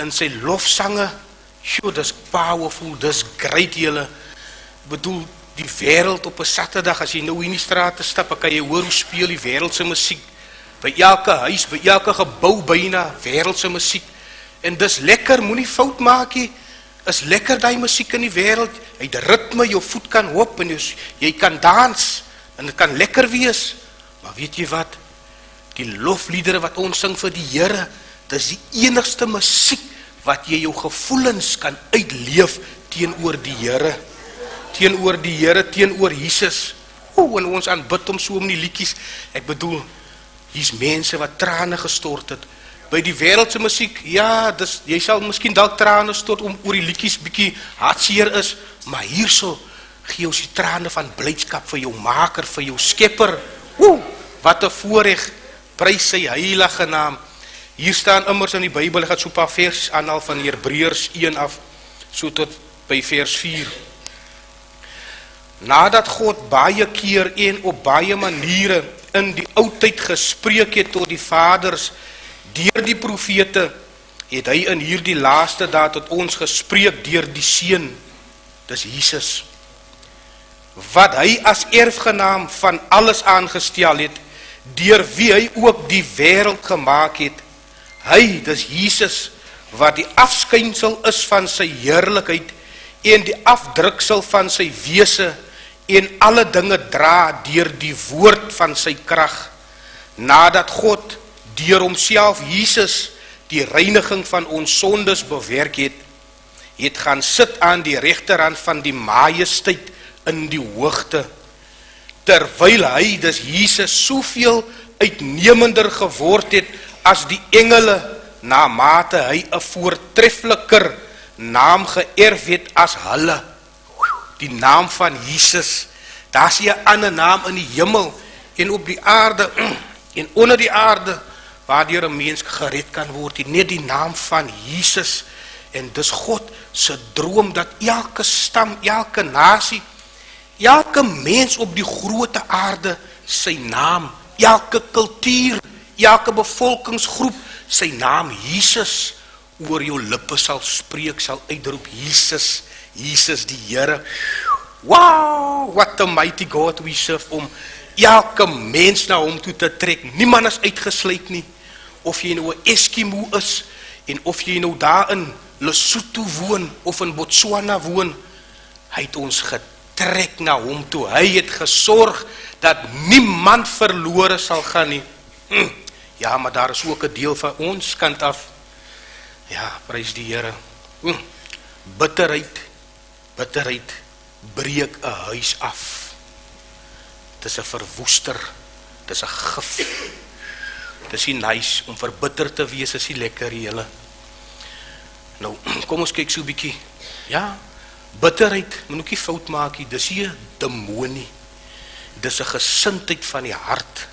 in sy lofsange, dis powerful, dis great julle. Bedoel, die wêreld op 'n Saterdag, as jy nou in die straat stap, kan jy hoor hoe speel die wêreldse musiek. By elke huis, by elke gebou byna wêreldse musiek. En dis lekker, moenie fout maak nie. Is lekker daai musiek in die wêreld. Hy het ritme, jou voet kan hop en jy kan dans en dit kan lekker wees. Maar weet jy wat? Die lofliedere wat ons sing vir die Here, dis die enigste musiek wat jy jou gevoelens kan uitleef teenoor die Here. Teenoor die Here, teenoor Jesus. En ons aanbid hom so om die liedjies. Ek bedoel, hier's mense wat trane gestort het. By die wêreldse musiek, ja, jy sal miskien dalk trane stort om oor die liedjies bietjie hartseer is, maar hierso gee ons die trane van blydskap vir jou maker, vir jou skepper. Wat 'n voorreg, prys sy heilige naam. Hier staan immers in die Bybel, ek gaan so 'n paar vers aanhaal van Hebreërs 1 af, so tot by vers 4. Nadat God baie keer en op baie maniere in die oudtyd gespreek het tot die vaders, deur die profete, het hy in hierdie laaste dae tot ons gespreek deur die Seun, dis Jesus, wat hy as erfgenaam van alles aangestel het, deur wie hy ook die wêreld gemaak het. Hy, dis Jesus, wat die afskynsel is van sy heerlikheid en die afdruksel van sy wese en alle dinge dra deur die woord van sy krag. Nadat God deur homself Jesus die reiniging van ons sondes bewerk het gaan sit aan die regterhand van die majesteit in die hoogte, terwyl hy, dis Jesus, soveel uitnemender geword het as die engele, na mate hy 'n voortreffeliker naam geërf het as hulle. Die naam van Jesus, daar is 'n ander naam in die hemel en op die aarde en onder die aarde, waardeur 'n mens gered kan word, net die naam van Jesus. En dis God se droom dat elke stam, elke nasie, elke mens op die grote aarde sy naam, elke kultuur, elke bevolkingsgroep sy naam Jesus oor jou lippe sal spreek, sal uitroep, Jesus, Jesus die Here. Wow, what a mighty God we serve, om elke mens na hom toe te trek. Niemand is uitgesluit nie. Of jy nou 'n Eskimo is, en of jy nou daar in Lesotho woon, of in Botswana woon, hy het ons getrek na hom toe. Hy het gesorg dat niemand verlore sal gaan nie. Ja, maar daar is ook 'n deel van ons kant af. Ja, prys die Here. Bitterheid breek 'n huis af. Dis 'n verwoester, dis 'n gif. Dis nie nice om verbitter te wees, is nie lekker julle. Nou, kom ons kyk so 'n bietjie. Ja, bitterheid, moet ook nie fout maak nie, dis nie 'n demonie. Dis 'n gesindheid van die hart.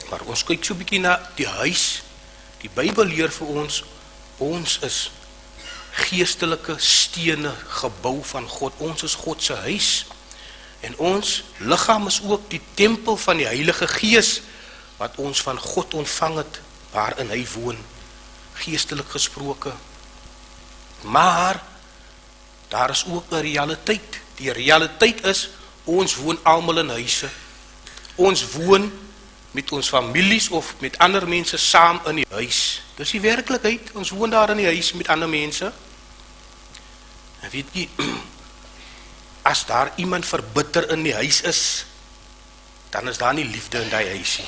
Maar ons kyk so 'n bietjie na die huis. Die Bybel leer vir ons is geestelike stene gebou van God. Ons is God se huis. En ons liggaam is ook die tempel van die Heilige Gees, wat ons van God ontvang het, waarin hy woon, geestelik gesproke. Maar, daar is ook 'n realiteit. Die realiteit is, ons woon almal in huise. Ons woon met ons families of met ander mense saam in die huis. Dis die werklikheid, ons woon daar in die huis met ander mense. En weet jy, as daar iemand verbitter in die huis is, dan is daar nie liefde in die huisie.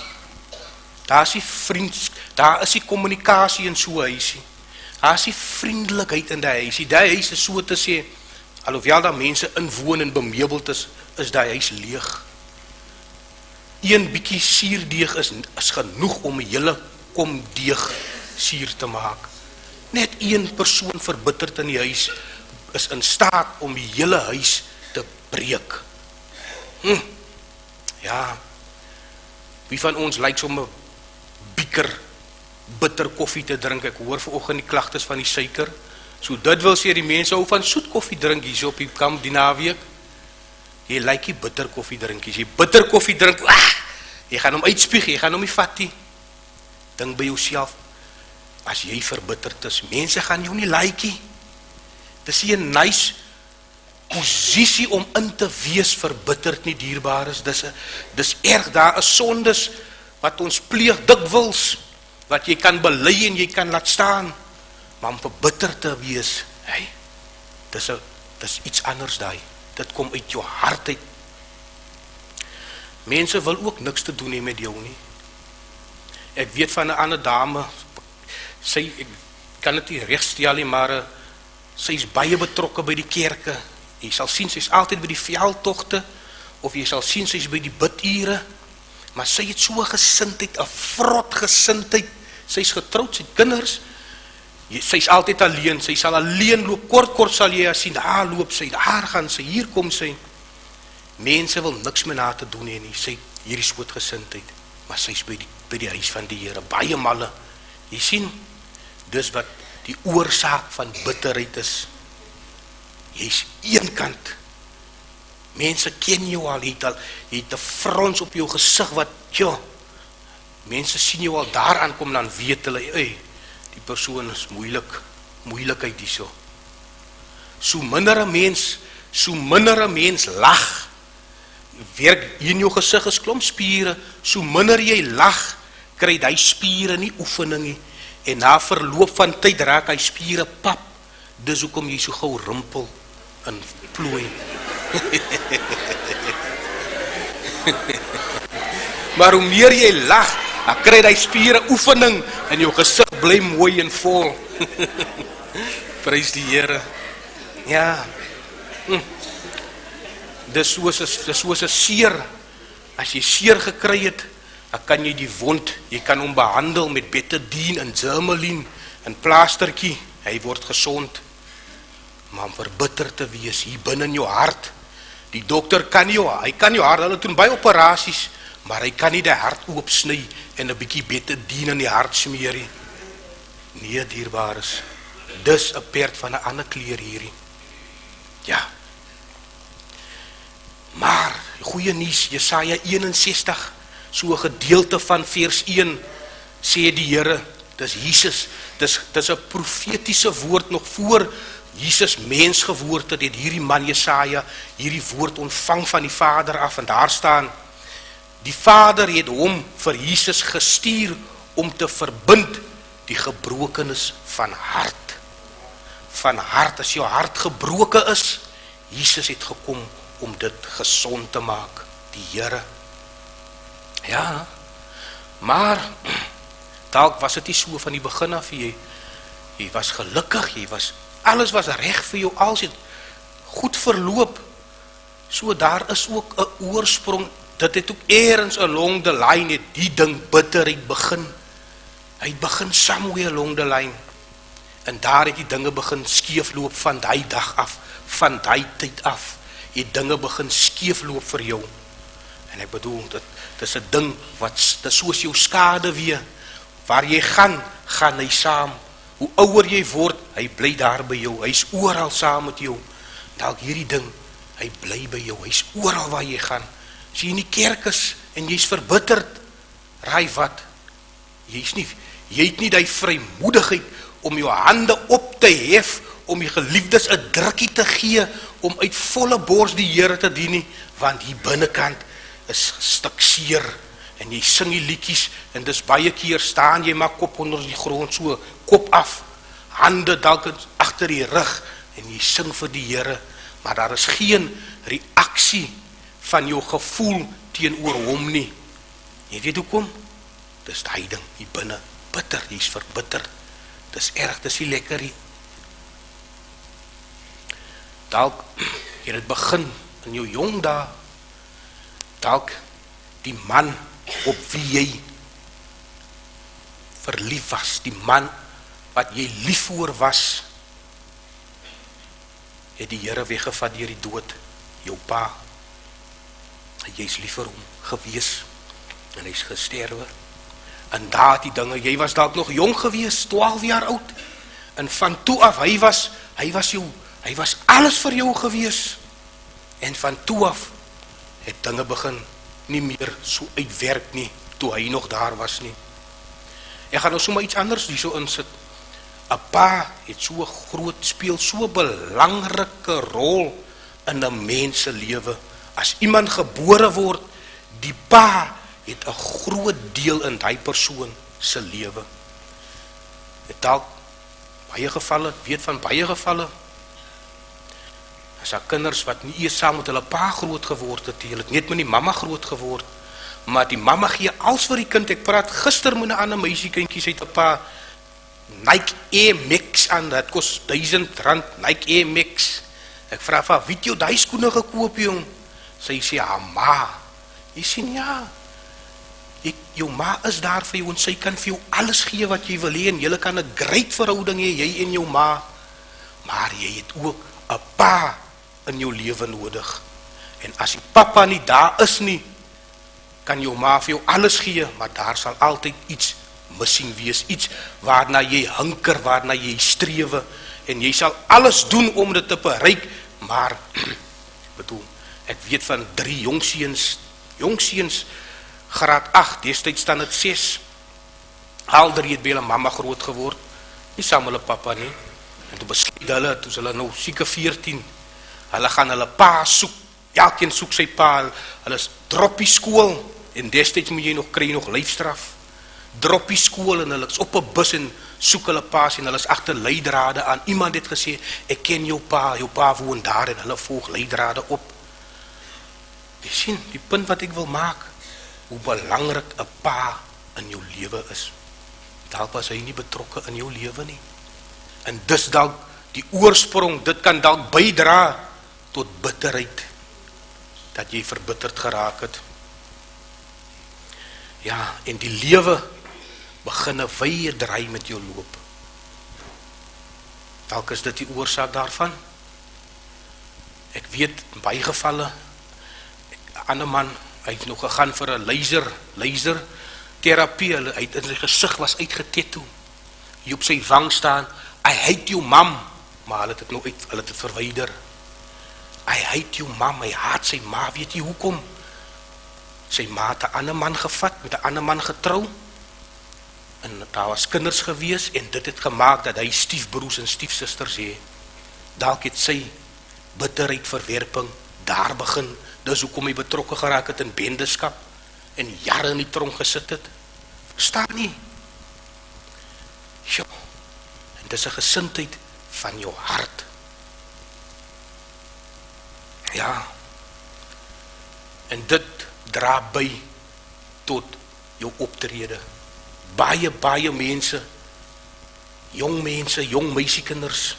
Daar is die daar is die kommunikasie in so 'n huisie. Daar is die vriendelikheid in die huisie. Die huis is so te sê, alhoewel daar mense inwoon en bemeubeld is die huis leeg. Een bietjie suurdeeg is genoeg om 'n hele kom deeg suur te maak. Net een persoon verbitterd in die huis is in staat om die hele huis te breek. Ja, wie van ons lyk so 'n bieker bitter koffie te drink? Ek hoor vanoggend die klagtes van die suiker. So dit wil sê die mense hou van soet koffie drink hier so op die kamp die naweek. Jy lyk nie bitter koffie drink, as jy bitter koffie drink, jy gaan hom uitspieg, jy gaan hom nie vat nie. Dink by jouself, as jy verbitterd is, mense gaan jou nie likeie. Dis nie 'n nice posisie om in te wees verbitterd nie, dierbares. Dis erg, daar is sondes wat ons pleeg dikwels, wat jy kan bely en jy kan laat staan, maar om verbitterd te wees, hey, dis iets anders daai. Dit kom uit jou hart uit. Mense wil ook niks te doen hê met jou nie. Ek weet van 'n ander dame, ek kan dit nie regstel nie, maar sy is baie betrokke by die kerke. Jy sal sien, sy is altyd by die veldtogte, of jy sal sien, sy is by die bidure, maar sy het so 'n gesindheid, 'n vrot gesindheid. Sy is getroud, sy het kinders, sy is altyd alleen, sy sal alleen loop, kort sal jy sien, daar loop sy, daar gaan sy, hier kom sy. Mense wil niks met haar te doen hê nie, sy hierdie soort gesindheid, maar sy is by die huis van die Here, baie malle. Jy sien, dis wat die oorsaak van bitterheid is. Jy is eenkant. Mense ken jou al, jy het 'n frons op jou gesig wat, mense sien jou al daar aankom, dan weet hulle, die persoon is moeilikheid hierso. So minder 'n mens lag, werk hier in jou gesig is klomp spiere, so minder jy lag, kry hy spiere nie oefening nie, en na verloop van tyd raak hy spiere pap, dis hoekom jy so gou rimpel en plooi. Maar hoe meer jy lag, dan kry hy spiere oefening, en jou gesig bly mooi en vol. Prys die Here. Ja. Dis soos 'n seer. As jy seer gekry het, dan kan jy die wond, jy kan hom behandel met betadine en Germalin en plaastertjie, hy word gesond. Maar om verbitter te wees hier binne in jou hart, die dokter kan jou hart, hulle doen baie operasies, maar hy kan nie die hart oopsny en 'n bietjie betadine in die hart smeer nie. Nee, dierbares, dis 'n perd van 'n ander kleur hierdie. Ja. Maar, goeie nuus, Jesaja 61, so 'n gedeelte van vers 1, sê die Here, dis Jesus, dis 'n profetiese woord nog voor Jesus mens geword het, hierdie man Jesaja, hierdie woord ontvang van die Vader af, en daar staan, die Vader het hom vir Jesus gestuur, om te verbind die gebrokenis van hart. Van hart, as jou hart gebroken is, Jesus het gekom om dit gesond te maak, die Here. Ja, maar, dalk was het nie so van die begin af, jy was gelukkig, alles was reg vir jou, alles het goed verloop, so daar is ook 'n oorsprong, dit het ook ergens along the line, het die ding bitterheid begin, hy begin somewhere along the line, en daar het die dinge begin skeefloop van die dag af, van die tyd af, het dinge begin skeefloop vir jou, en ek bedoel, dit is 'n ding, dit is soos jou skade weer, waar jy gaan hy saam, hoe ouer jy word, hy bly daar by jou, hy is oral saam met jou, dalk hierdie ding, hy bly by jou, hy is oral waar jy gaan, as jy in die kerk is, en jy is verbitterd, raai wat, jy het nie die vrymoedigheid, om jou hande op te hef, om die geliefdes 'n drukkie te gee, om uit volle bors die Here te dien nie, want hier binnekant is stuk seer, en jy sing die liedjies, en dis baie keer staan jy maar kop onder die grond, so kop af, hande dalk agter die rug, en jy sing vir die Here, maar daar is geen reaksie van jou gevoel teenoor hom nie. Jy weet hoekom? Dis die ding hier binne, bitter, jy is verbitterd, dis erg, dis nie lekker nie. Dalk, jy het begin in jou jong dae, dalk die man op wie jy verlief was, die man wat jy lief voor was, het die Here weggevat deur die dood, jou pa, jy is lief vir hom gewees, en hy is gesterwe, en daar het die dinge, jy was dalk nog jong gewees, 12 jaar oud, en van toe af, hy was alles vir jou gewees, en van toe af, het dinge begin nie meer so uitwerk nie, toe hy nog daar was nie. Ek gaan nou sommer iets anders hierso insit. 'n pa het so 'n groot speel, so 'n belangrike rol in 'n mens se lewe. As iemand gebore word, die pa het 'n groot deel in daai persoon se lewe. Het dalk baie gevalle, weet van baie gevalle, as daar kinders wat nie eers saam met hulle pa groot geword het, hulle het net met die mamma groot geword, maar die mamma gee alles vir die kind. Ek praat gister met 'n ander meisiekindjie, sy het 'n pa Nike Air Max aan, dat kos R1000, Nike Air Max. Ek vra vir haar, wie het jou daai skoene gekoop, jong? Sy sê, ma. Jy sien, ja, jou ma is daar vir jou, en sy kan vir jou alles gee wat jy wil hê, en julle kan 'n great verhouding hê, jy en jou ma, maar jy het ook 'n pa in jou lewe nodig. En as die papa nie daar is nie, kan jou ma vir jou alles gee, maar daar sal altyd iets missing wees, iets waarna jy hunker, waarna jy strewe, en jy sal alles doen om dit te bereik, maar, bedoel, ek weet van 3 jongseuns, graad 8, destyds staan het 6, al 3 het by hulle mamma groot geword, nie saam hulle papa nie, en toe besluit hulle, toe hulle nou sieke 14, hulle gaan hulle pa soek, elkeen soek sy pa, hulle is droppie skool, en destyds moet jy nog kry nog lyfstraf, droppie skool, en hulle is op 'n bus en soek hulle pa's, en hulle is agter leidrade aan. Iemand het gesê, ek ken jou pa woon daar, en hulle volg leidrade op. Jy sien, die punt wat ek wil maak, hoe belangrik 'n pa in jou lewe is. Dalk was hy nie betrokke in jou lewe nie. En dis dalk die oorsprong, dit kan dalk bydra tot bitterheid, dat jy verbitterd geraak het. Ja, en die lewe begin 'n wye draai met jou loop. Dalk is dit die oorsaak daarvan. Ek weet, in baie gevalle, 'n ander man, hy het nog gegaan vir 'n laser terapie, hy het in sy gesig was uitgetattoo, hier op sy wang staan, I hate you mom, maar hulle het dit verwyder. I hate you mom, hy haat sy ma, weet jy hoekom? Sy ma het 'n ander man gevat, met 'n ander man getrou, en daar was kinders gewees, en dit het gemaak dat hy stiefbroers en stiefsusters het. Dalk het sy bitterheid, verwerping daar begin, dis hoekom hy betrokke geraak het in bendeskap, en jare in die tronk gesit het. Verstaan nie? Jo, en dis 'n gesindheid van jou hart. Ja, en dit dra by tot jou optrede. Baie mense, jong meisiekinders,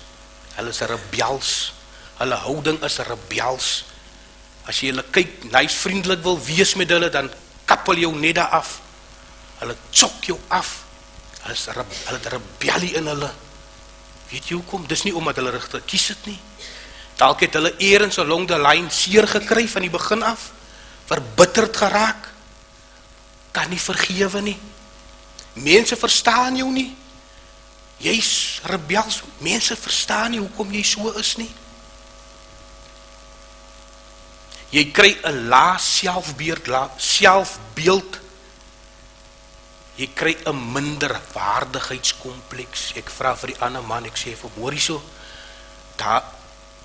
hulle is rebels, hulle houding is rebels. As jy hulle kyk, nice vriendelik wil wees met hulle, dan kappel jou net daar af. Hulle chok jou af. Hulle het rebellie in hulle. Weet jy hoekom? Dis nie omdat hulle regtig kies het nie. Dalk het hulle eerens along the line seer gekry van die begin af, verbitterd geraak, kan nie vergewe nie. Mense verstaan jou nie. Jy's rebels, mense verstaan nie hoekom jy so is nie. Jy kry 'n lae selfbeeld. Jy kry 'n minderwaardigheidskompleks. Ek vra vir die ander man, ek sê vir hoor hierso, daar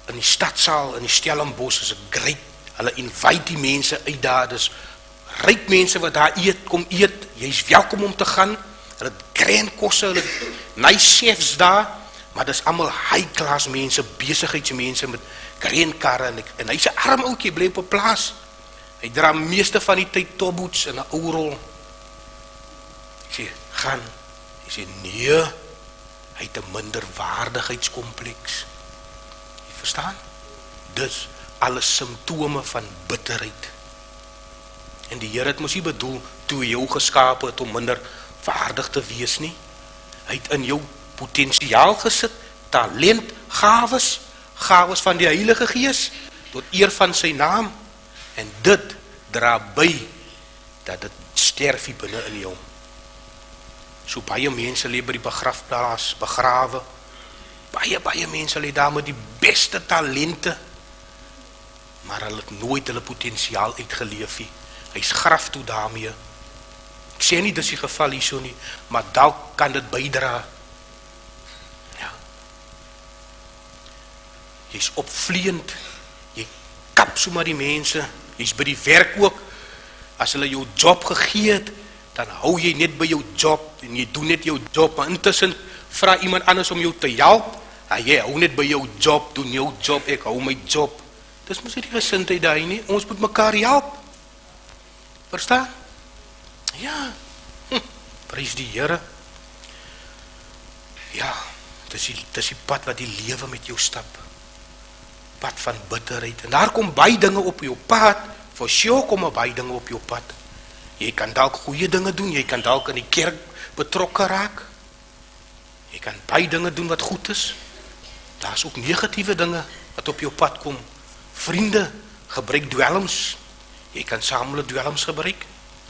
in die stadsaal, in die Stellenbosch is 'n great, hulle invite die mense uit daar, dis ryk mense wat daar eet, kom eet, jy's welkom om te gaan, hulle het grand kosse, hulle het nice chefs daar, maar dis allemaal high class mense, besigheidsmense met grand karre, en hy's 'n arm ouetjie, bly op 'n plaas, hy dra meeste van die tyd topboots en 'n ou rol. Ek sê, gaan, hy sê, nee, hy het 'n minderwaardigheidskompleks. Jy verstaan? Dis alles simptome van bitterheid. En die Here het mos nie bedoel, toe hy jou geskape het om minderwaardig te wees nie. Hy het in jou potensiaal gesit, talent, gawes van die Heilige Gees, tot eer van sy naam, en dit dra by, dat dit sterf hier binne in jou. So baie mense lê by die begrafplaas, begrawe, baie mense lê daar met die beste talente, maar hulle het nooit hulle potensiaal uitgeleef nie. Hy's graf toe daarmee. Ek sê nie dis die geval hierso nie, maar dalk kan dit bydra. jy's opvleend, jy kap sommer die mense, jy's by die werk ook, as hulle jou job gegee het, dan hou jy net by jou job, en jy doen net jou job, maar intussen vra iemand anders om jou te help, jy hou net by jou job, doen jou job, ek hou my job. Dis mos nie die gesindheid daar nie, ons moet mekaar help. Verstaan? Ja, prys die Here. Ja, dis die pad wat die lewe met jou stap. Pad van bitterheid. En daar kom baie dinge op jou pad, vir sure kom baie dinge op jou pad. Jy kan dalk goeie dinge doen, jy kan dalk in die kerk betrokke raak. Jy kan baie dinge doen wat goed is. Daar is ook negatiewe dinge wat op jou pad kom. Vriende, gebruik dwelms. Jy kan saamle dwelms gebruik.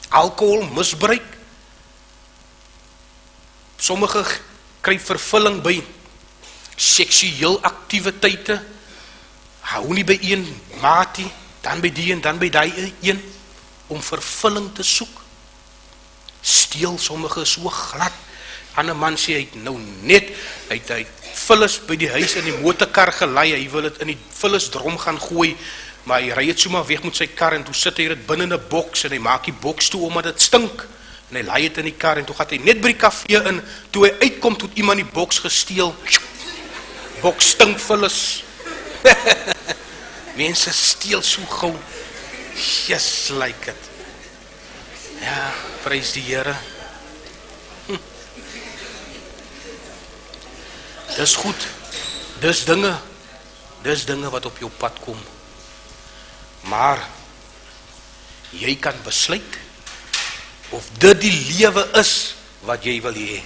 Alkohol, misbruik. Sommige kry vervulling by seksueel aktiwiteite. Hou nie by een maatie, dan by die en dan by die een, om vervulling te soek. Steel, sommige so glad. Ander man sê, hy het nou net, hy het vullis by die huis in die motorkar gelei, hy wil het in die vullisdrom gaan gooi, maar hy ry het so maar weg met sy kar, en toe sit hy het binne 'n boks, en hy maak die boks toe, omdat het stink, en hy laai het in die kar, en toe gaat hy net by die kafee in, toe hy uitkom, toe het iemand die boks gesteel, boks stink vullis, mense steel so gauw, just like it, ja, prys die Here. Dis goed, dis dinge wat op jou pad kom, maar jy kan besluit of dit die lewe is wat jy wil hê.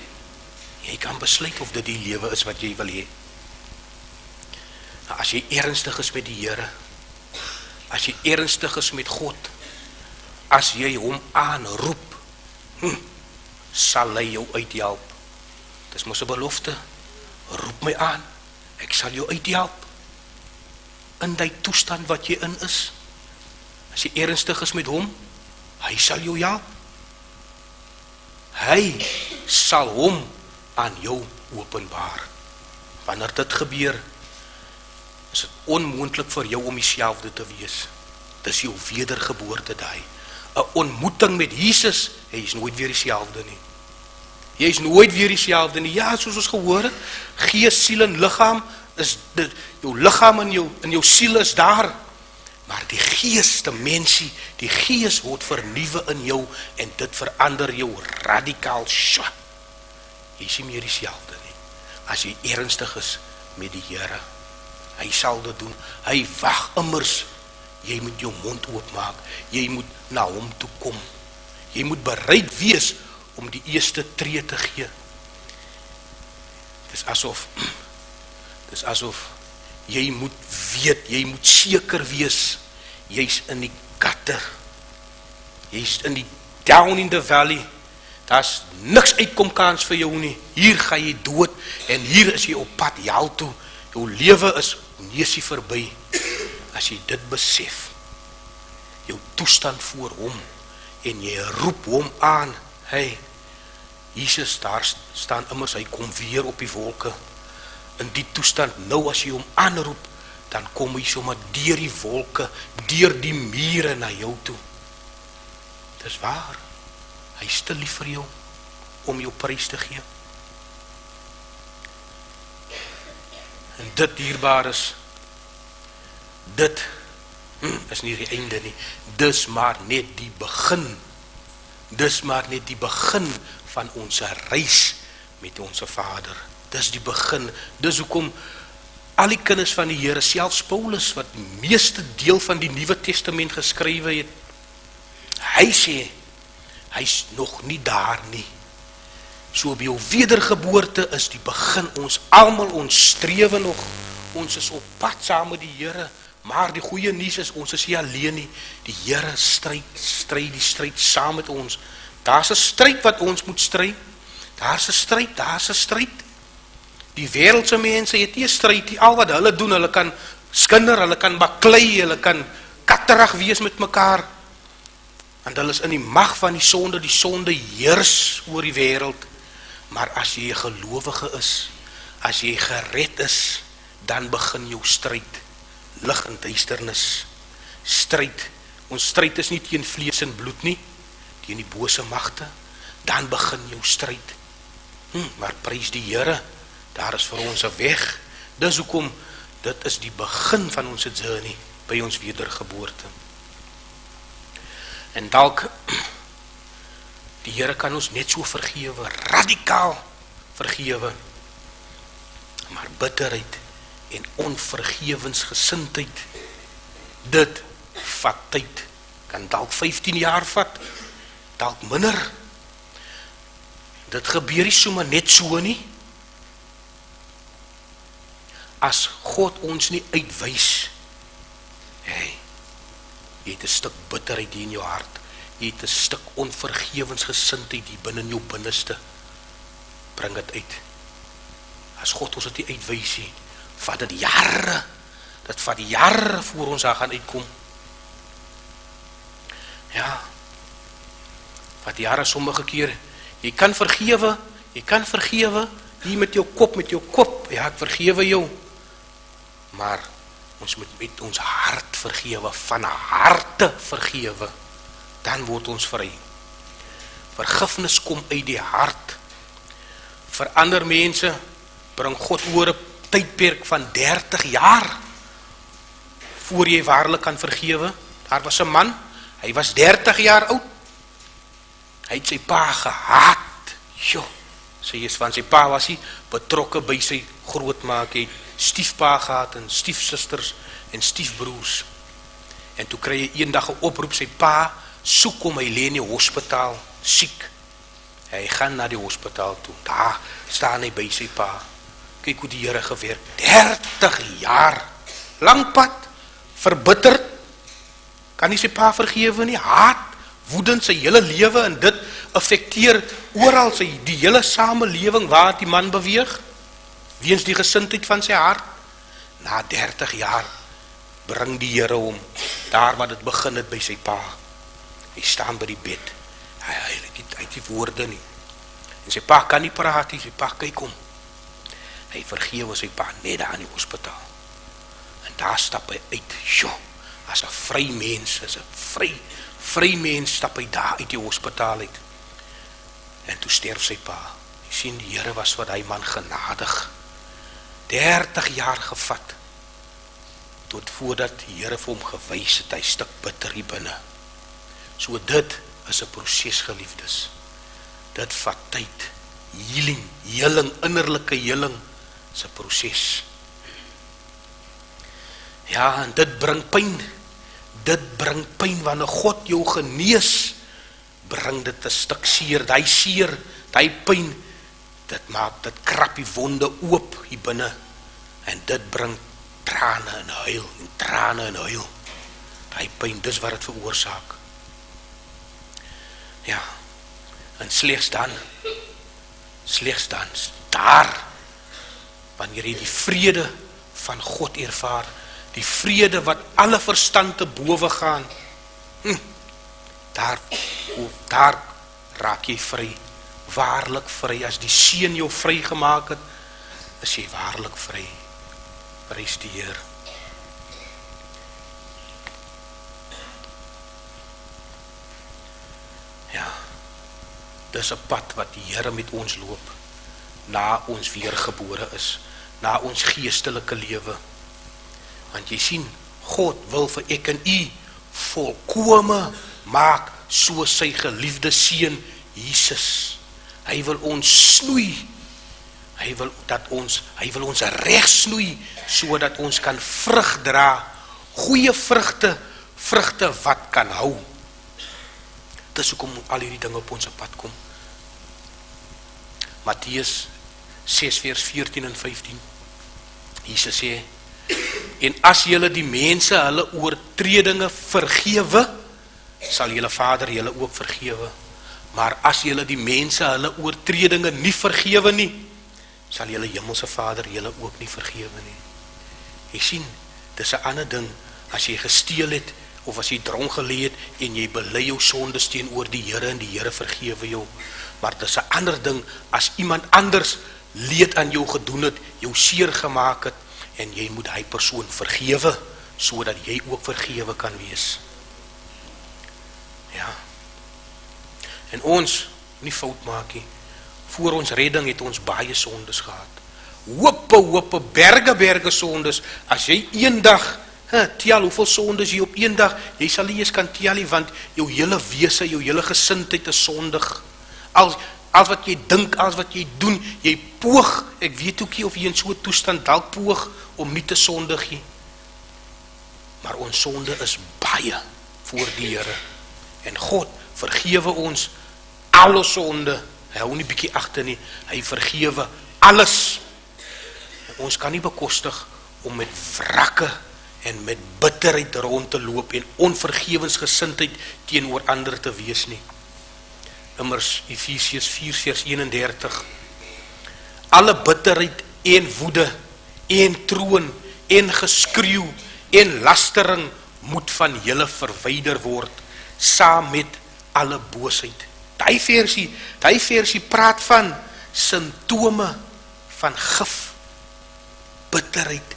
Jy kan besluit of dit die lewe is wat jy wil hê. Nou, as jy ernstig is met die Here, as jy ernstig is met God, as jy hom aanroep, sal hy jou uithelp. Dis mos 'n belofte. Roep my aan, ek sal jou uithelp in die toestand wat jy in is. As jy ernstig is met hom, hy sal jou help. Hy sal hom aan jou openbaar. Wanneer dit gebeur, is dit onmoontlik vir jou om dieselfde te wees. Dis jou wedergeboorte daai. 'n Ontmoeting met Jesus, hy is nooit weer dieselfde nie. Jy is nooit weer dieselfde nie. Ja, soos ons gehoor het, gees, siel en liggaam, jou liggaam en jou siel is daar, maar die gees, dimensie, die gees word vernuwe in jou, en dit verander jou radikaal. Jy is nie meer dieselfde nie, as jy ernstig is met die Here. Hy sal dit doen, hy wag immers, jy moet jou mond oopmaak, jy moet na hom toe kom, jy moet bereid wees, om die eerste tree te gee. Dis asof jy moet weet, jy moet seker wees, jy's in die gutter, jy's in die down in the valley, daar's niks uitkomkans vir jou nie, hier gaan jy dood, en hier is jy op pad hel toe, jou lewe is neusie verby, as jy dit besef, jou toestand voor hom, en jy roep hom aan, hey, Jesus, daar staan immers, hy kom weer op die wolke, in die toestand, nou as jy hom aanroep, dan kom hy sommer deur die wolke, deur die mure na jou toe. Dis waar, hy is te lief vir jou, om jou prys te gee. En dit dierbares, dit is nie die einde nie, dis maar net die begin, dis maar net die begin van ons reis met ons Vader. Dis die begin, dis hoekom al die kinders van die Here, selfs Paulus, wat die meeste deel van die Nuwe Testament geskrywe het, hy sê, hy is nog nie daar nie. So by jou wedergeboorte is die begin, ons almal, ons strewe nog, ons is op pad saam met die Here, maar die goeie nuus is, ons is nie alleen nie, die Here stry die stryd saam met ons. Daar's 'n stryd wat ons moet stry, daar's 'n stryd, die wêreldse mense het nie 'n stryd nie, al wat hulle doen, hulle kan skinder, hulle kan baklei, hulle kan katterig wees met mekaar, want hulle is in die mag van die sonde heers oor die wêreld, maar as jy 'n gelowige is, as jy gered is, dan begin jou stryd, lig en duisternis, stryd. Ons stryd is nie teen vlees en bloed nie, teen die bose magte, dan begin jou stryd. Maar prys die Here, daar is vir ons 'n weg. Dis hoekom, dit is die begin van ons journey, by ons wedergeboorte. En dalk, die Here kan ons net so vergewe, radikaal vergewe, maar bitterheid en onvergewensgesindheid, dit vat tyd, kan dalk 15 jaar vat, dalk minder. Dit gebeur nie sommer net so nie. As God ons nie uitwys, jy het 'n stuk bitterheid hier in jou hart, jy het 'n stuk onvergewensgesindheid hier binne in jou binneste, bring dit uit. As God ons dit nie uitwys nie, vat dit jare, dit vat jare voor ons daar gaan uitkom. Ja, vat jare sommige keer, jy kan vergewe, hier met jou kop, ja, ek vergewe jou, maar ons moet met ons hart vergewe, van harte vergewe, dan word ons vry. Vergifnis kom uit die hart. Vir ander mense bring God oor 'n tydperk van 30 jaar voor jy waarlik kan vergewe. Daar was 'n man, hy was 30 jaar oud. Hy het sy pa gehaat. Sy is van sy pa was hy betrokke by sy grootmaak, hy het stiefpa gehad en stiefsusters en stiefbroers. En toe kry hy eendag 'n oproep, sy pa soek hom, hy lê in die hospitaal, siek. Hy gaan na die hospitaal toe, daar staan hy by sy pa. Kyk hoe die Here gewerk, 30 jaar, lang pad, verbitterd, kan nie sy pa vergewe nie, haat, woedend sy hele lewe, en dit affekteer oral die hele samelewing waar die man beweeg, weens die gesindheid van sy hart. Na 30 jaar bring die Here hom, daar waar dit begin het by sy pa. Hy staan by die bed, hy het die woorde nie, en sy pa kan nie praat nie, sy pa kyk hom, hy vergewe sy pa net daar in die hospitaal, en daar stap hy uit, as 'n vry mens, as 'n vry mens stap hy daar uit die hospitaal uit, en toe sterf sy pa. Jy sien, die Here was vir hy man genadig, 30 jaar gevat, tot voordat die Here vir hom gewys het, hy stuk bitter hier binne. So dit is 'n proses, geliefdes. Dit vat tyd, healing, innerlike healing, is 'n proses. Ja, en dit bring pyn, wanneer God jou genees, bring dit 'n stuk seer, die pyn, dit krap die wonde oop hier binne, en dit bring trane en huil, die pyn, dis wat het veroorsaak. Ja, en slegs dan, daar, wanneer jy die vrede van God ervaar, die vrede wat alle verstand te bowe gaan, daar raak jy vry, waarlik vry. As die Seun jou vry gemaak het, is jy waarlik vry. Prys die Heer. Ja, dis 'n pad wat die Here met ons loop, na ons weergebore is, na ons geestelike lewe. Want jy sien, God wil vir ek en u volkome maak, soos sy geliefde Seun Jesus. Hy wil ons snoei, hy wil ons reg snoei, sodat ons kan vrug dra, goeie vrugte wat kan hou. Dis hoekom al hierdie dinge op ons pad kom. Matteus 6 vers 14 en 15. Jesus sê, en as julle die mense hulle oortredinge vergewe, sal julle Vader julle ook vergewe. Maar as julle die mense hulle oortredinge nie vergewe nie, sal julle hemelse Vader julle ook nie vergewe nie. Jy sien, dis 'n ander ding, as jy gesteel het, of as jy dronk gelê het, en jy bely jou sondes teenoor die Here, en die Here vergewe jou. Maar dis 'n ander ding, as iemand anders leed aan jou gedoen het, jou seer gemaak het, en jy moet hy persoon vergewe, sodat jy ook vergewe kan wees. Ja. En ons, nie fout maak nie, voor ons redding het ons baie sondes gehad. Hope, berge sondes. As jy eendag, tel hoeveel sondes jy op eendag, jy sal nie eens kan tel nie, want jou hele wese, jou hele gesindheid is sondig. Als wat jy dink, als wat jy doen, jy poog, ek weet ook nie of jy in so 'n toestand dalk poog om nie te sondig nie. Maar ons sonde is baie voor die Here. En God vergewe ons al ons sonde. Hy hou nie bietjie agter nie. Hy vergewe alles. En ons kan nie bekostig om met wrakke en met bitterheid rond te loop en onvergewensgesindheid teenoor ander te wees nie. Immers Efesiërs 4:31. Alle bitterheid en woede en troon en geskreeu en lastering moet van julle verwyder word, saam met alle boosheid. Die versie praat van simptome van gif, bitterheid,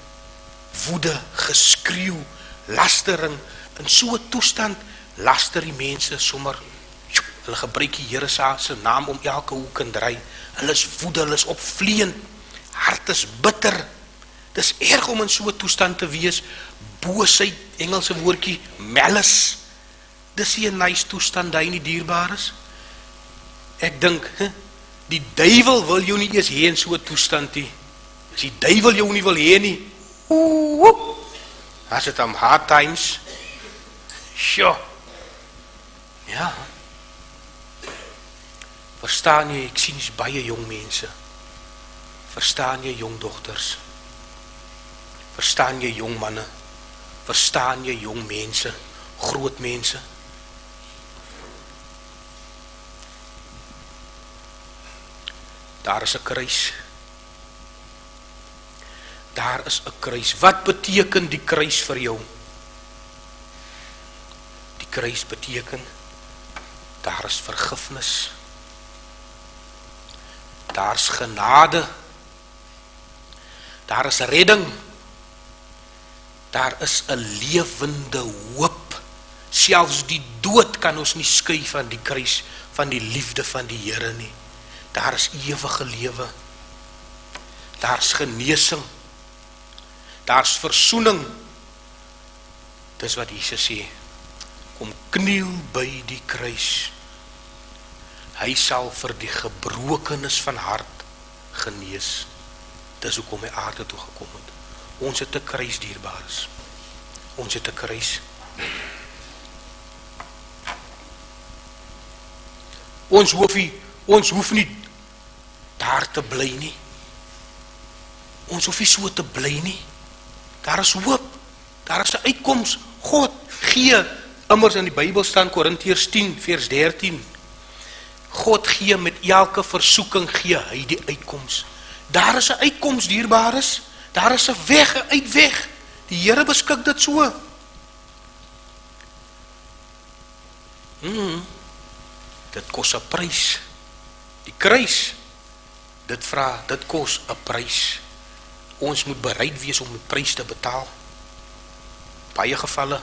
woede, geskreeu, lastering. In so 'n toestand laster die mense sommer. Hulle gebruik die Here se naam om elke hoek en draai. Hulle is woede, hulle is opvleend. Hart is bitter. Dis erg om in so 'n toestand te wees. Boosheid, Engelse woordjie, malice. Dis nie 'n nice toestand, hy nie dierbaar is. Ek dink, die duiwel wil jou nie eens hê in so 'n toestand nie. As die duiwel jou nie wil hê nie, as dit am hard times, sure. Ja. Verstaan jy, ek sien is baie jong mense. Verstaan jy, jong dogters? Verstaan jy, jong manne? Verstaan jy, jong mense? Groot mense? Daar is 'n kruis. Daar is 'n kruis. Wat beteken die kruis vir jou? Die kruis beteken, daar is vergifnis. Daar's genade. Daar is redding. Daar is 'n lewende hoop. Selfs die dood kan ons nie skei van die kruis, van die liefde van die Here nie. Daar is ewige lewe. Daar's genesing. Daar's versoening. Dis wat Jesus sê. Kom kniel by die kruis. Hy sal vir die gebrokenes van hart genees. Dis hoekom hy aarde toe gekom het. Ons het 'n kruis, dierbaars. Ons het 'n kruis. Ons hoef nie daar te bly nie. Ons hoef nie so te bly nie. Daar is hoop. Daar is 'n uitkoms. God gee, immers in die Bybel staan Korintiërs 10:13. God gee met elke versoeking, gee hy die uitkoms. Daar is 'n uitkoms, dierbares. Daar is 'n weg, 'n uitweg. Die Here beskik dit so. Dit kos 'n prys. Die kruis, dit kos 'n prys. Ons moet bereid wees om die prys te betaal. Baie gevalle,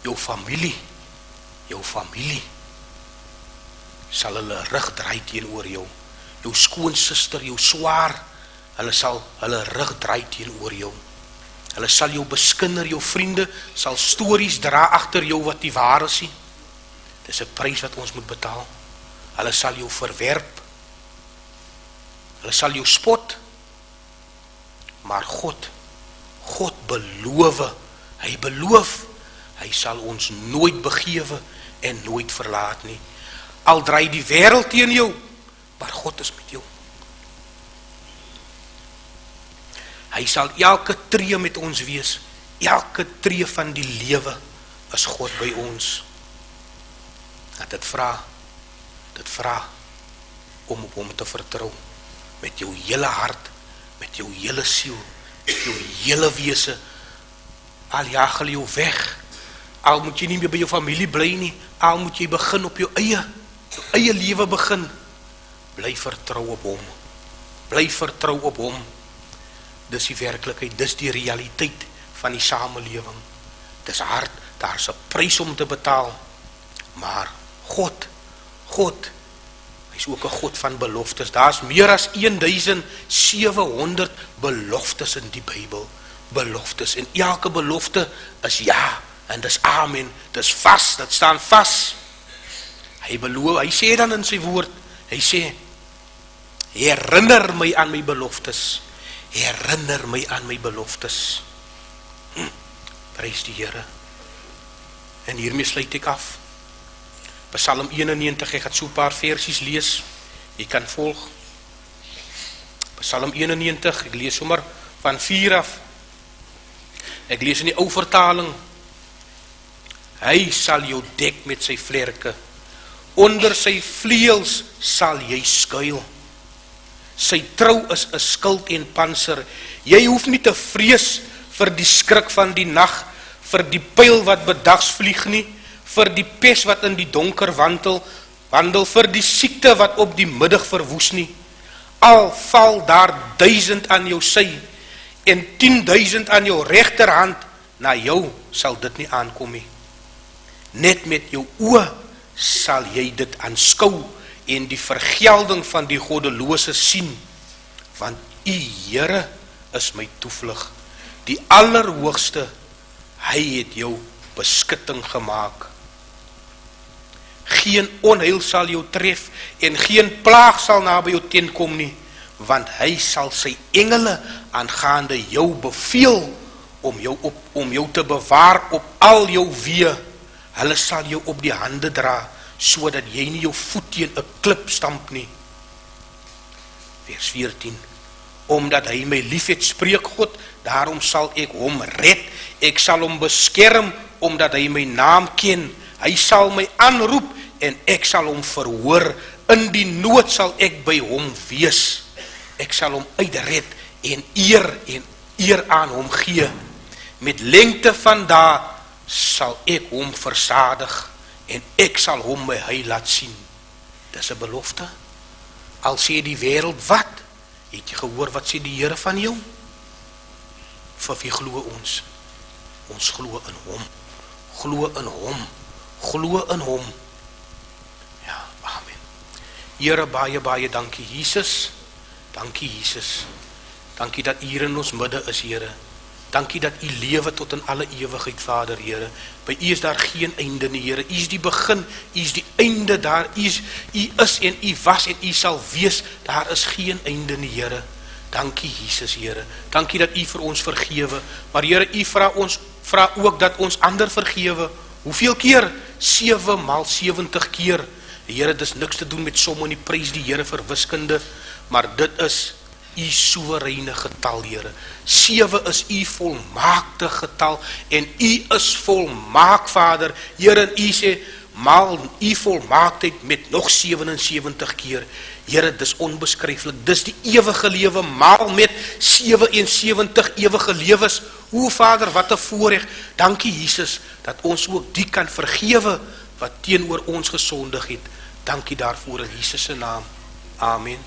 jou familie sal hulle rug draai teenoor jou. Jou skoonsister, jou swaar, hulle sal hulle rug draai teenoor jou. Hulle sal jou beskinder, jou vriende sal stories dra agter jou wat nie waar is nie. Dis 'n prys wat ons moet betaal. Hulle sal jou verwerp. Hulle sal jou spot. Maar God beloof, hy beloof, hy sal ons nooit begewe en nooit verlaat nie. Al draai die wêreld teen jou, maar God is met jou. Hy sal elke tree met ons wees. Elke tree van die lewe is God by ons. Dat dit vra om op hom te vertrou met jou hele hart, met jou hele siel, met jou hele wese. Al jaag hulle jou weg, al moet jy nie meer by jou familie bly nie, al moet jy begin op jou eie lewe begin. Bly vertrou op hom. Bly vertrou op hom. dis die werklikheid, dis die realiteit van die samelewing. Dis hard, daar's 'n prys om te betaal. Maar God, hy is ook 'n God van beloftes. Daar's meer as 1700 beloftes in die Bybel. Beloftes, en elke belofte is ja, en dis amen, dis vas, dit staan vas. Hy beloof, hy sê dan in sy woord, hy sê, herinner my aan my beloftes, herinner my aan my beloftes. Prys die Here. En hiermee sluit ek af. Psalm 91, ek gaan so 'n paar versies lees, jy kan volg. Psalm 91, ek lees sommer van 4 af. Ek lees in die ou vertaling. Hy sal jou dek met sy vlerke, onder sy vleuels sal jy skuil. Sy trou is 'n skild en panser. Jy hoef nie te vrees vir die skrik van die nag, vir die pyl wat bedags vlieg nie, vir die pes wat in die donker wandel, vir die siekte wat op die middag verwoes nie. Al val daar 1000 aan jou sy, en 10.000 aan jou regterhand, na jou sal dit nie aankom nie. Net met jou oë sal jy dit aanskou, en die vergelding van die goddelose sien, want U Here is my toevlug, die Allerhoogste, hy het jou beskutting gemaak. Geen onheil sal jou tref, en geen plaag sal naby jou teenkom nie, want hy sal sy engele aangaande jou beveel, om jou te bewaar op al jou weë. Hulle sal jou op die hande dra, sodat jy nie jou voet teen 'n klip stamp nie. Vers 14. Omdat hy my liefhet, spreek God, daarom sal ek hom red. Ek sal hom beskerm, omdat hy my naam ken. Hy sal my aanroep, en ek sal hom verhoor. In die nood sal ek by hom wees. Ek sal hom uitred, en eer aan hom gee. Met lengte van dae sal ek hom versadig, en ek sal hom my heil laat sien. Dis 'n belofte. Al sê die wêreld wat, het jy gehoor wat sê die Here van jou? Vir wie glo ons? Ons glo in hom. Glo in hom. Glo in hom. Ja, amen. Here, baie dankie Jesus. Dankie Jesus. Dankie dat U hier in ons midde is, Here. Dankie dat U lewe tot in alle ewigheid, Vader, Here. By U is daar geen einde nie, Here. U is die begin, U is die einde daar. U is en U was en U sal wees. Daar is geen einde nie, Here. Dankie Jesus, Here. Dankie dat U vir ons vergewe. Maar Here, U vra ook dat ons ander vergewe. Hoeveel keer? 7 maal 70 keer. Here, dis niks te doen met somme nie, prys die Here vir wiskunde, maar dit is U soewereine getal, Here. 7 is U volmaakte getal, en U is volmaak, Vader. Here, en U sê, maal U volmaaktheid met nog 77 keer. Here, dis onbeskryflik. Dis die ewige lewe, maal met 77 ewige lewes. O Vader, wat 'n voorreg. Dankie Jesus, dat ons ook die kan vergewe, wat teenoor ons gesondig het. Dankie daarvoor in Jesus se naam. Amen.